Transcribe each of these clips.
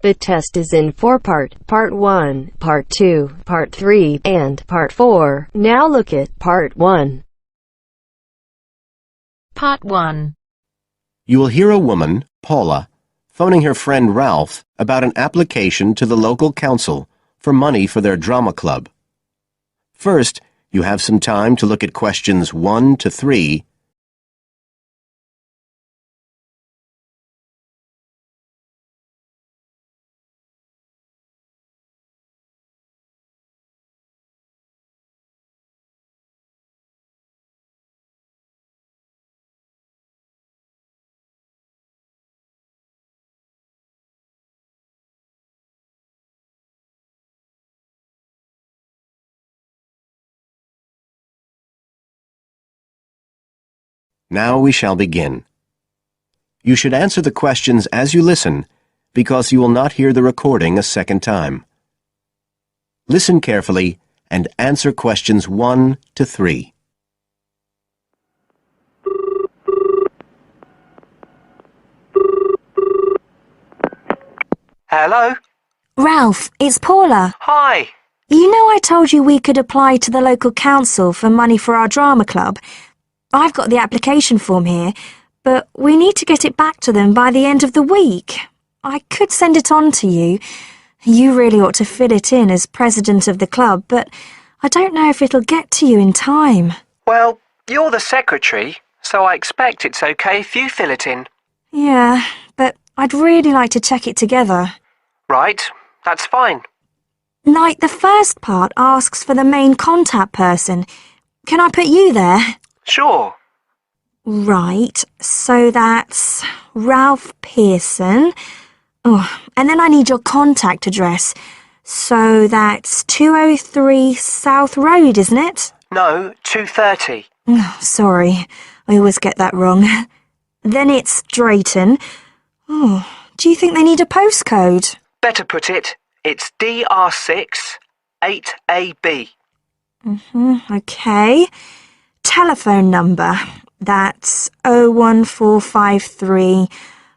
The test is in 4 parts: Part 1, Part 2, Part 3, and Part 4. Now look at Part 1. Part 1. You will hear a woman, Paula, phoning her friend Ralph about an application to the local council for money for their drama club. First, you have some time to look at questions 1 to 3. Now we shall begin. You should answer the questions as you listen, because you will not hear the recording a second time. Listen carefully and answer questions 1 to 3. Hello? Ralph, it's Paula. Hi. You know I told you we could apply to the local council for money for our drama club? I've got the application form here, but we need to get it back to them by the end of the week. I could send it on to you. You really ought to fill it in as president of the club, but I don't know if it'll get to you in time. Well, you're the secretary, so I expect it's okay if you fill it in. Yeah, but I'd really like to check it together. Right, that's fine. Like, the first part asks for the main contact person. Can I put you there? Sure. Right, so that's Ralph Pearson. Oh, and then I need your contact address. So that's 203 South Road, isn't it? No, 2:30. Oh, sorry, I always get that wrong. Then it's Drayton. Oh, do you think they need a postcode? Better put it, it's DR6 8AB. Okay. Telephone number. That's 01453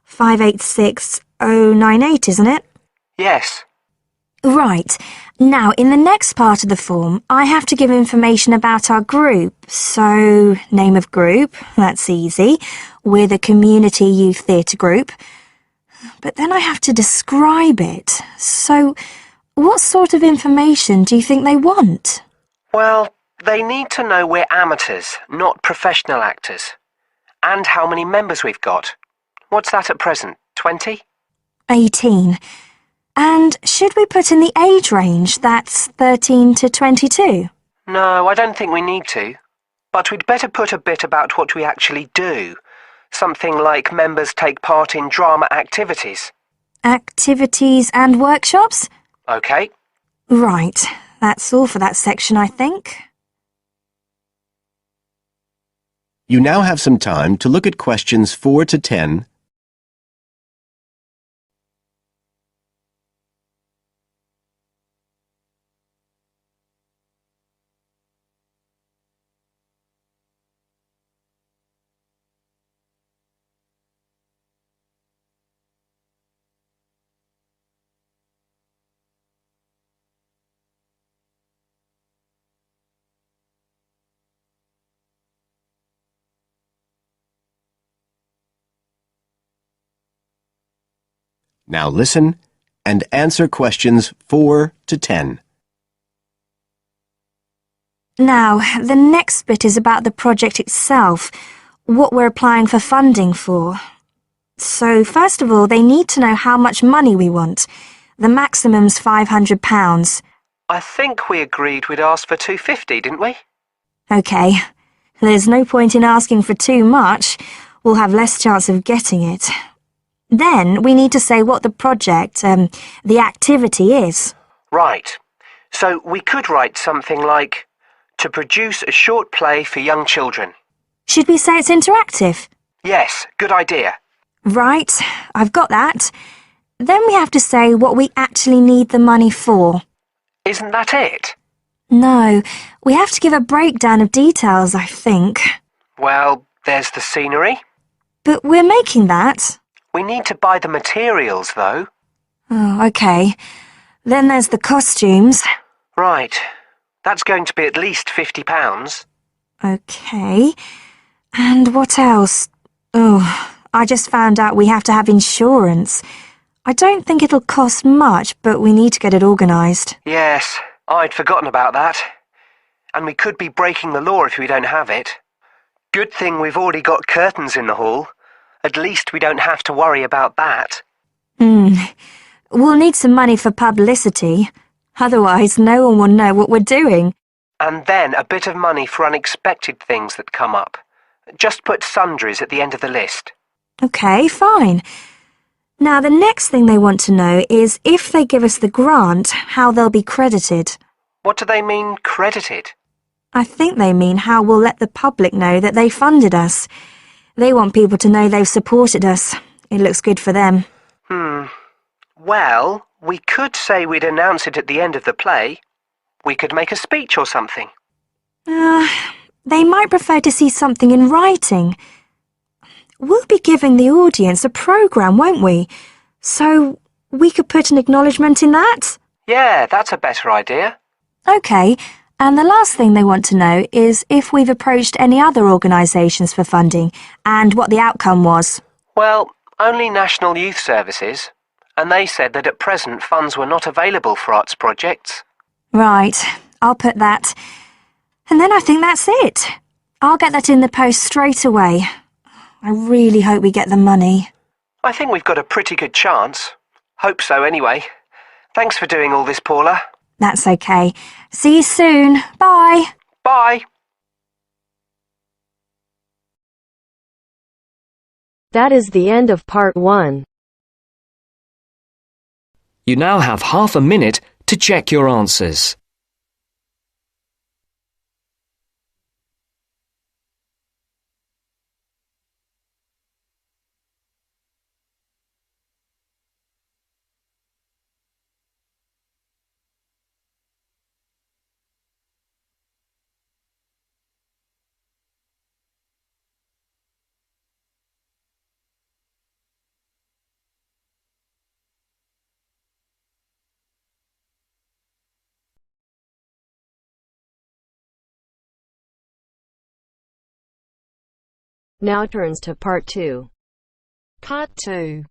586 098, isn't it? Yes. Right. Now, in the next part of the form, I have to give information about our group. So, name of group, that's easy. We're the Community Youth Theatre Group. But then I have to describe it. So, what sort of information do you think they want? Well, they need to know we're amateurs, not professional actors. And how many members we've got. What's that at present, 20? 18. And should we put in the age range? That's 13 to 22? No, I don't think we need to. But we'd better put a bit about what we actually do. Something like members take part in drama activities. Activities and workshops? Okay. Right. That's all for that section, I think. You now have some time to look at questions 4 to 10. Now listen and answer questions 4 to 10. Now, the next bit is about the project itself, what we're applying for funding for. So, first of all, they need to know how much money we want. The maximum's £500. I think we agreed we'd ask for 250, didn't we? OK. There's no point in asking for too much. We'll have less chance of getting it. Then we need to say what the project, the activity is. Right. So we could write something like, to produce a short play for young children. Should we say it's interactive? Yes, good idea. Right, I've got that. Then we have to say what we actually need the money for. Isn't that it? No, we have to give a breakdown of details, I think. Well, there's the scenery. But we're making that. We need to buy the materials, though. Oh, okay. Then there's the costumes. Right. That's going to be at least £50. Okay. And what else? Oh, I just found out we have to have insurance. I don't think it'll cost much, but we need to get it organised. Yes, I'd forgotten about that. And we could be breaking the law if we don't have it. Good thing we've already got curtains in the hall. At least we don't have to worry about that. We'll need some money for publicity. Otherwise, no one will know what we're doing. And then a bit of money for unexpected things that come up. Just put sundries at the end of the list. Okay, fine. Now, the next thing they want to know is if they give us the grant, how they'll be credited. What do they mean, credited? I think they mean how we'll let the public know that they funded us. They want people to know they've supported us. It looks good for them. Well, we could say we'd announce it at the end of the play. We could make a speech or something. They might prefer to see something in writing. We'll be giving the audience a programme, won't we? So we could put an acknowledgement in that? Yeah, that's a better idea. OK, and the last thing they want to know is if we've approached any other organisations for funding and what the outcome was. Well, only National Youth Services. And they said that at present funds were not available for arts projects. Right, I'll put that. And then I think that's it. I'll get that in the post straight away. I really hope we get the money. I think we've got a pretty good chance. Hope so anyway. Thanks for doing all this, Paula. That's okay. See you soon. Bye. Bye. That is the end of part 1. You now have half a minute to check your answers. Now turns to part 2. Part 2.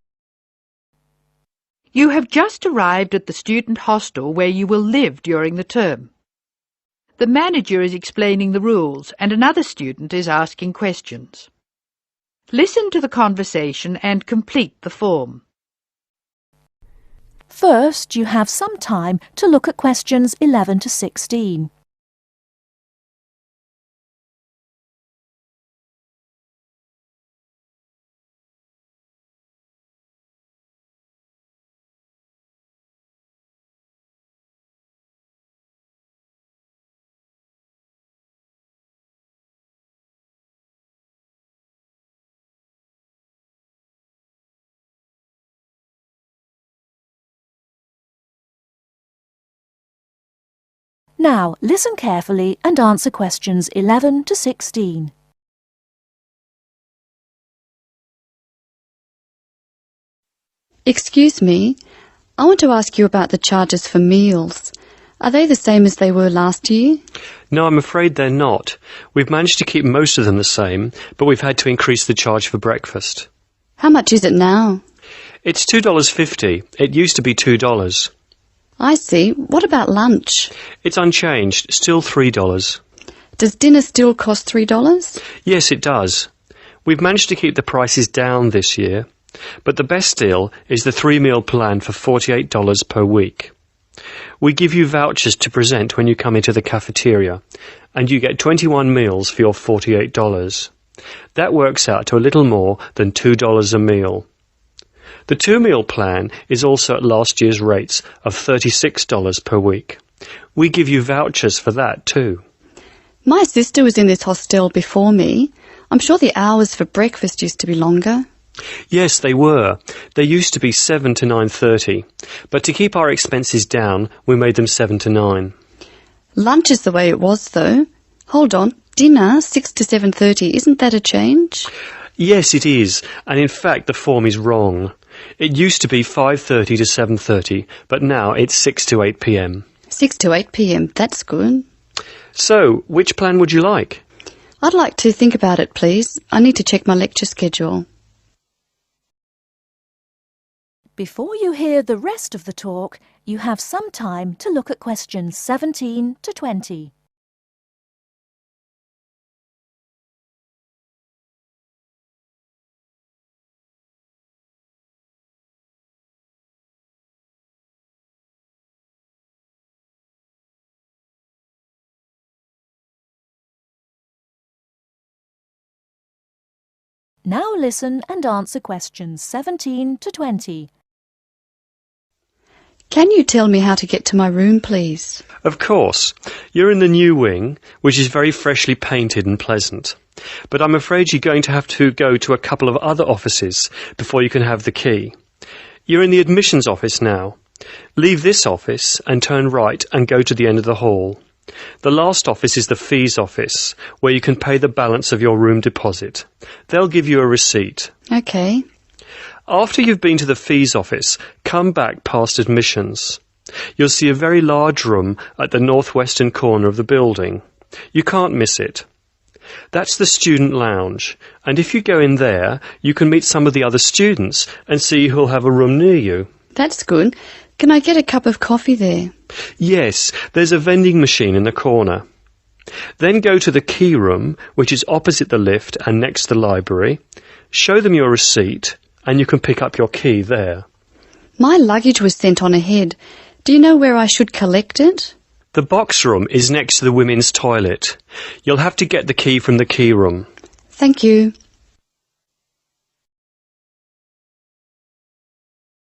You have just arrived at the student hostel where you will live during the term. The manager is explaining the rules and another student is asking questions. Listen to the conversation and complete the form. First, you have some time to look at questions 11 to 16. Now, listen carefully and answer questions 11 to 16. Excuse me, I want to ask you about the charges for meals. Are they the same as they were last year? No, I'm afraid they're not. We've managed to keep most of them the same, but we've had to increase the charge for breakfast. How much is it now? It's $2.50. It used to be $2. I see. What about lunch? It's unchanged, still $3. Does dinner still cost $3? Yes, it does. We've managed to keep the prices down this year, but the best deal is the 3-meal plan for $48 per week. We give you vouchers to present when you come into the cafeteria, and you get 21 meals for your $48. That works out to a little more than $2 a meal. The 2-meal plan is also at last year's rates of $36 per week. We give you vouchers for that too. My sister was in this hostel before me. I'm sure the hours for breakfast used to be longer. Yes, they were. They used to be 7 to 9:30, but to keep our expenses down, we made them 7 to 9. Lunch is the way it was, though. Hold on, dinner, 6 to 7:30, isn't that a change? Yes, it is, and in fact the form is wrong. It used to be 5:30 to 7:30, but now it's 6 to 8 p.m. 6 to 8 p.m. That's good. So, which plan would you like? I'd like to think about it, please. I need to check my lecture schedule. Before you hear the rest of the talk, you have some time to look at questions 17 to 20. Now listen and answer questions 17 to 20. Can you tell me how to get to my room, please? Of course. You're in the new wing, which is very freshly painted and pleasant. But I'm afraid you're going to have to go to a couple of other offices before you can have the key. You're in the admissions office now. Leave this office and turn right and go to the end of the hall. The last office is the fees office, where you can pay the balance of your room deposit. They'll give you a receipt. OK. After you've been to the fees office, come back past admissions. You'll see a very large room at the northwestern corner of the building. You can't miss it. That's the student lounge, and if you go in there, you can meet some of the other students and see who'll have a room near you. That's good. Can I get a cup of coffee there? Yes, there's a vending machine in the corner. Then go to the key room, which is opposite the lift and next to the library. Show them your receipt, and you can pick up your key there. My luggage was sent on ahead. Do you know where I should collect it? The box room is next to the women's toilet. You'll have to get the key from the key room. Thank you.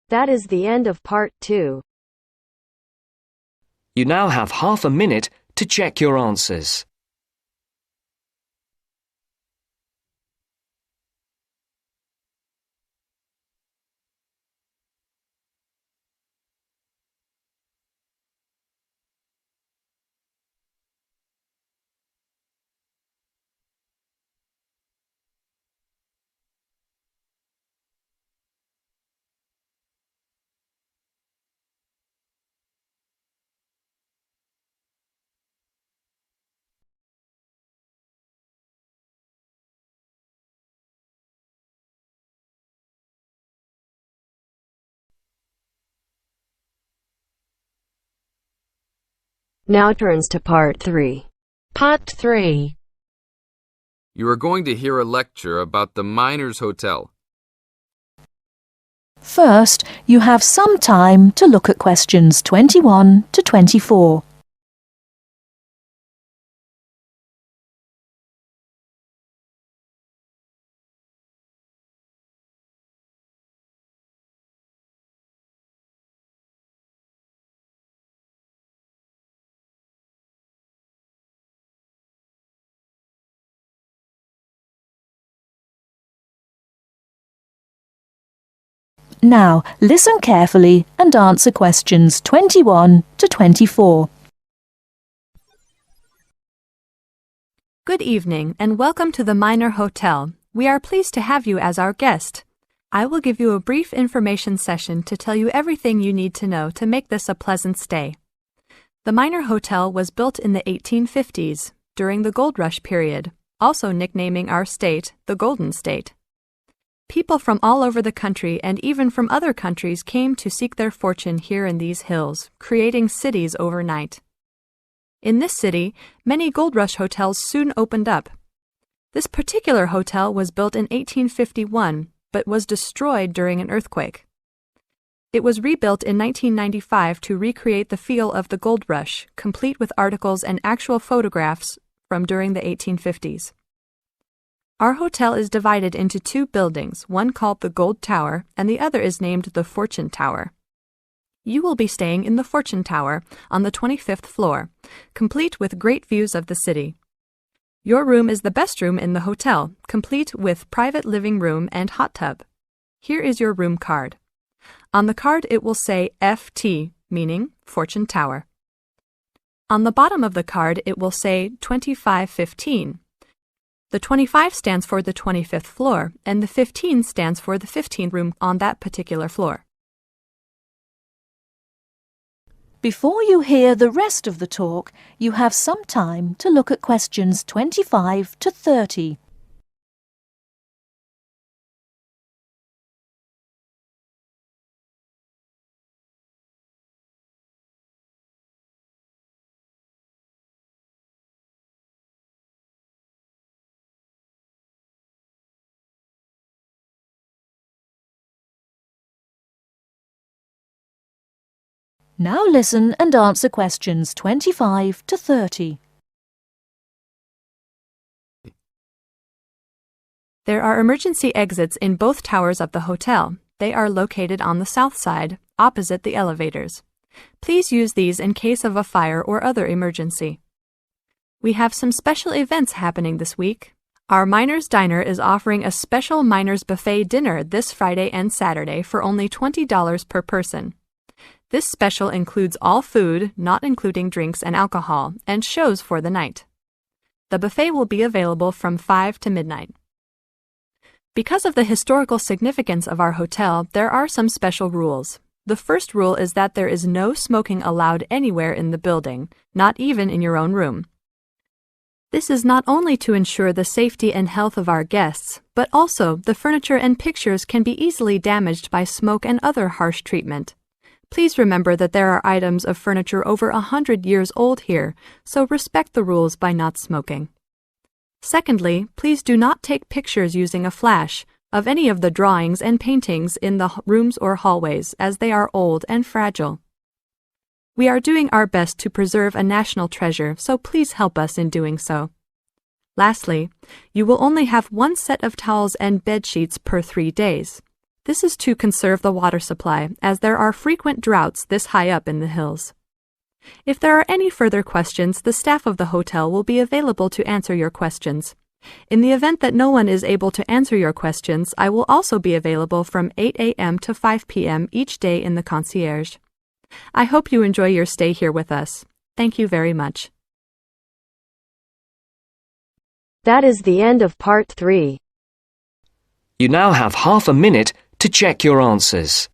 That is the end of part 2. You now have half a minute to check your answers. Now turns to part 3. Part 3. You are going to hear a lecture about the Miners Hotel. First, you have some time to look at questions 21 to 24. Now, listen carefully and answer questions 21 to 24. Good evening and welcome to the Miner Hotel. We are pleased to have you as our guest. I will give you a brief information session to tell you everything you need to know to make this a pleasant stay. The Miner Hotel was built in the 1850s, during the Gold Rush period, also nicknaming our state the Golden State. People from all over the country and even from other countries came to seek their fortune here in these hills, creating cities overnight. In this city, many gold rush hotels soon opened up. This particular hotel was built in 1851, but was destroyed during an earthquake. It was rebuilt in 1995 to recreate the feel of the gold rush, complete with articles and actual photographs from during the 1850s. Our hotel is divided into 2 buildings, one called the Gold Tower and the other is named the Fortune Tower. You will be staying in the Fortune Tower on the 25th floor, complete with great views of the city. Your room is the best room in the hotel, complete with private living room and hot tub. Here is your room card. On the card it will say FT, meaning Fortune Tower. On the bottom of the card it will say 2515. The 25 stands for the 25th floor, and the 15 stands for the 15th room on that particular floor. Before you hear the rest of the talk, you have some time to look at questions 25 to 30. Now listen and answer questions 25 to 30. There are emergency exits in both towers of the hotel. They are located on the south side, opposite the elevators. Please use these in case of a fire or other emergency. We have some special events happening this week. Our Miners Diner is offering a special Miners Buffet dinner this Friday and Saturday for only $20 per person. This special includes all food, not including drinks and alcohol, and shows for the night. The buffet will be available from 5 to midnight. Because of the historical significance of our hotel, there are some special rules. The first rule is that there is no smoking allowed anywhere in the building, not even in your own room. This is not only to ensure the safety and health of our guests, but also the furniture and pictures can be easily damaged by smoke and other harsh treatment. Please remember that there are items of furniture over 100 years old here, so respect the rules by not smoking. Secondly, please do not take pictures using a flash of any of the drawings and paintings in the rooms or hallways, as they are old and fragile. We are doing our best to preserve a national treasure, so please help us in doing so. Lastly, you will only have one set of towels and bed sheets per 3 days. This is to conserve the water supply, as there are frequent droughts this high up in the hills. If there are any further questions, the staff of the hotel will be available to answer your questions. In the event that no one is able to answer your questions, I will also be available from 8 a.m. to 5 p.m. each day in the concierge. I hope you enjoy your stay here with us. Thank you very much. That is the end of part 3. You now have half a minute to check your answers.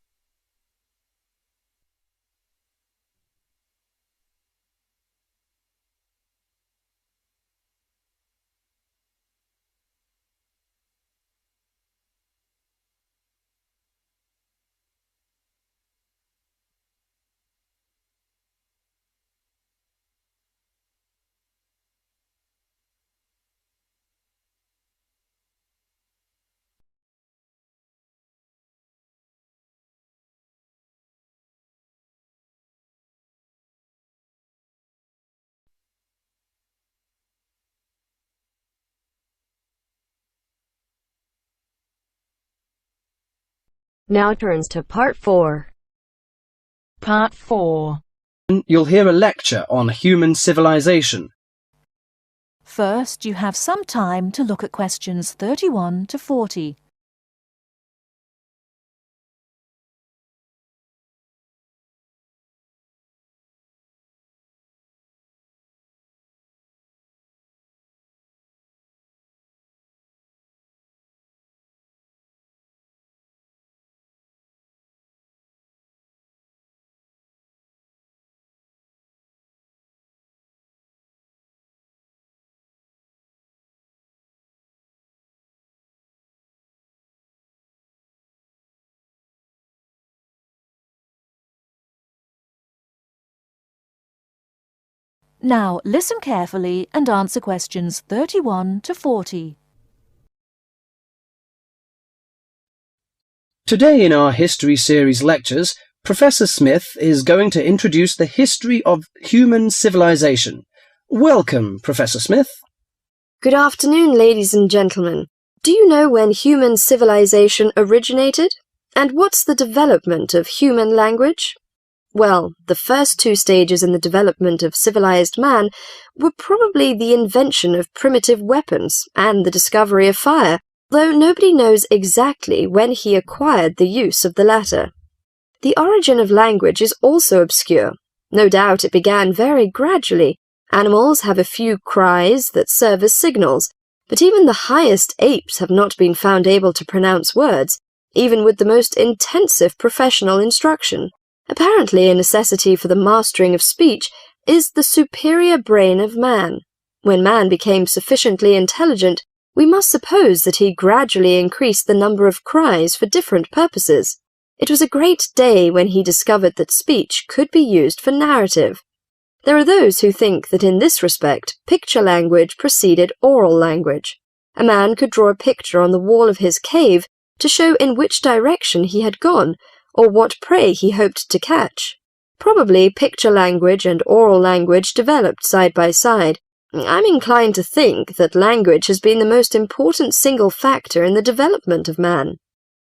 Now turns to part 4. Part 4. You'll hear a lecture on human civilization. First, you have some time to look at questions 31 to 40. Now listen carefully and answer questions 31 to 40. Today in our History Series lectures, Professor Smith is going to introduce the history of human civilization. Welcome, Professor Smith. Good afternoon, ladies and gentlemen. Do you know when human civilization originated? And what's the development of human language? Well, the first 2 stages in the development of civilized man were probably the invention of primitive weapons and the discovery of fire, though nobody knows exactly when he acquired the use of the latter. The origin of language is also obscure. No doubt it began very gradually. Animals have a few cries that serve as signals, but even the highest apes have not been found able to pronounce words, even with the most intensive professional instruction. Apparently, a necessity for the mastering of speech is the superior brain of man. When man became sufficiently intelligent, we must suppose that he gradually increased the number of cries for different purposes. It was a great day when he discovered that speech could be used for narrative. There are those who think that in this respect, picture language preceded oral language. A man could draw a picture on the wall of his cave to show in which direction he had gone, or what prey he hoped to catch. Probably picture language and oral language developed side by side. I'm inclined to think that language has been the most important single factor in the development of man.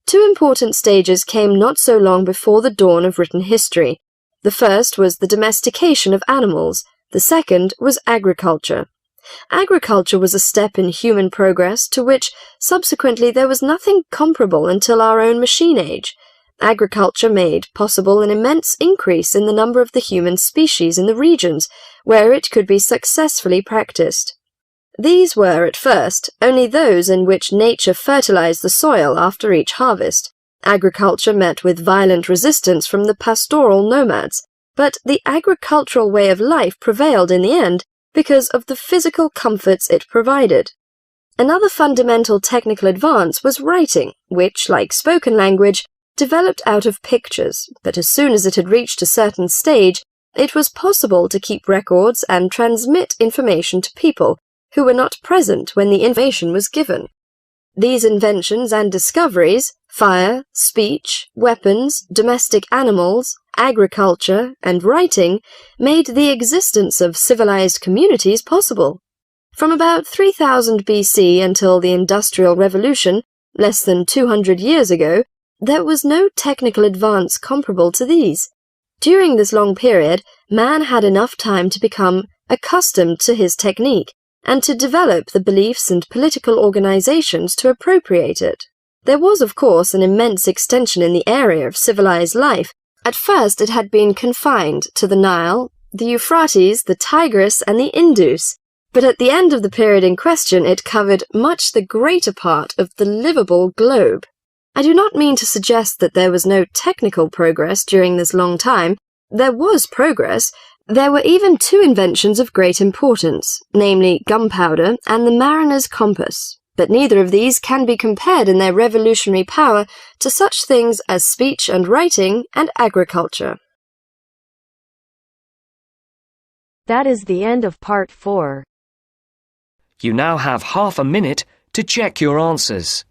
Two important stages came not so long before the dawn of written history. The first was the domestication of animals. The second was agriculture. Agriculture was a step in human progress to which, subsequently, there was nothing comparable until our own machine age. Agriculture made possible an immense increase in the number of the human species in the regions where it could be successfully practiced. These were, at first, only those in which nature fertilized the soil after each harvest. Agriculture met with violent resistance from the pastoral nomads, but the agricultural way of life prevailed in the end because of the physical comforts it provided. Another fundamental technical advance was writing, which, like spoken language, developed out of pictures, but as soon as it had reached a certain stage, it was possible to keep records and transmit information to people who were not present when the information was given. These inventions and discoveries, fire, speech, weapons, domestic animals, agriculture, and writing, made the existence of civilized communities possible. From about 3000 BC until the Industrial Revolution, less than 200 years ago, there was no technical advance comparable to these. During this long period, man had enough time to become accustomed to his technique and to develop the beliefs and political organizations to appropriate it. There was, of course, an immense extension in the area of civilized life. At first it had been confined to the Nile, the Euphrates, the Tigris, and the Indus, but at the end of the period in question it covered much the greater part of the livable globe. I do not mean to suggest that there was no technical progress during this long time. There was progress. There were even two inventions of great importance, namely gunpowder and the mariner's compass, but neither of these can be compared in their revolutionary power to such things as speech and writing and agriculture. That is the end of part 4. You now have half a minute to check your answers.